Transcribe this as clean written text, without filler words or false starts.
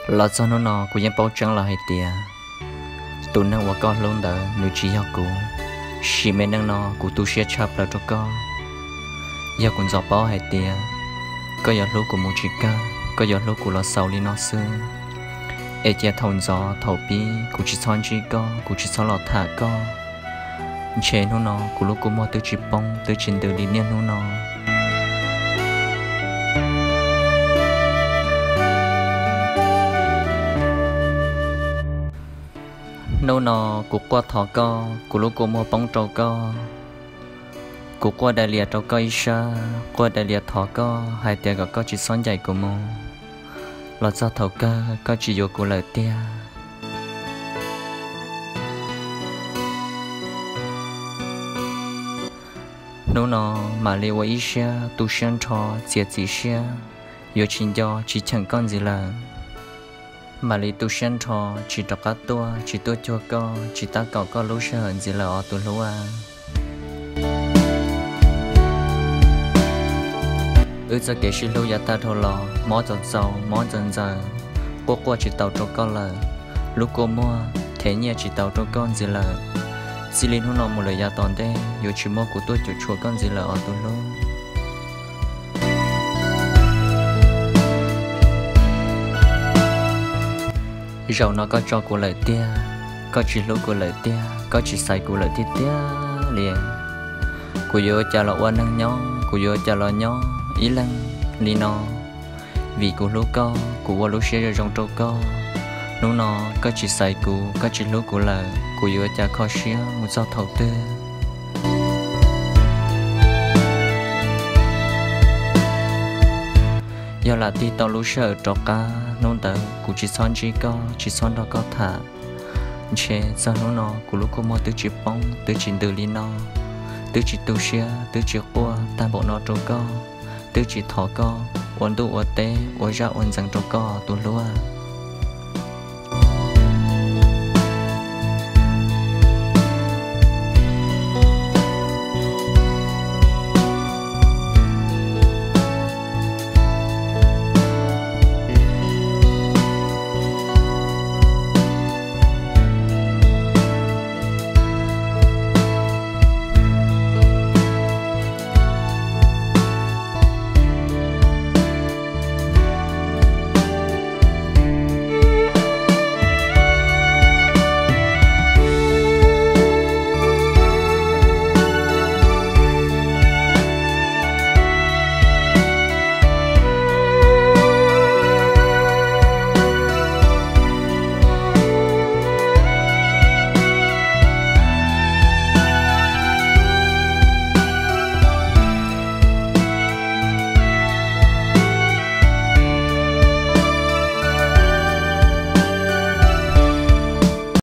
lọt cho nó cũngยังbao trắng là hay tiệt tụi nó và con luôn đỡ nếu chỉ học cũ chỉ mấy nó cũng tu sửa chập là cho con giờ cũng giọt bao hay tiệt có giờ lúc của một chỉ ca có giờ lúc của lọt sầu đi nó xưa ê chia thầu gió thầu bí cũng chỉ son chỉ co cũng chỉ son lọt thả co chế nó cũng lúc cũng mua từ chỉ bông từ trên từ đi niên nó nó cũng qua thọ co cũng lúc cũng mua bông trâu co cũng qua đại liệt trâu co isa qua đại liệt thọ co hai tia có chỉ son dày của mồ lọt ra thầu ca có chỉ vô của lời tia nó mà liều ý xe tu sân trò diệt gì xe yêu chính do chỉ chẳng con gì là mà li tu sân trò chỉ đọc cá tua chỉ tua cho co chỉ ta có lúa xe hận gì là ở tu lúa à giờ kể xin lúa ta thô lò mỏ dần dầu mỏ dần dần qua chỉ tàu cho con là lúc cô mua thế nhẹ chỉ tàu cho con gì là xí linh hôm nọ một lời gia toàn thế, yêu chỉ mua của tôi chụp chùa con gì là ở tôi luôn. Rồi nó có cho của lời tia, có chỉ lúc của lời tia, có chỉ xài của lời tia liền. Của yêu cha là quan năng nhau, của yêu cha là nhau, ý lăng, li nó. Vì của lúc co, của lúc xe trong trâu co. Lúc nó có chỉ xài của, có chỉ lúc của lời. Của yêu cha khó xía một giọt thầu tư do là tí tao lúc sợ trọ cá nôn tờ của chỉ son chỉ có chỉ son đó có thả chế do nó của lúc có mua từ chỉ bóng từ chỉ từ li nó từ chỉ tu xía từ chỉ qua tan bộ nó trọ co từ chỉ thọ co uốn tu uốn té uốn ra uốn rằng trọ co tu lúa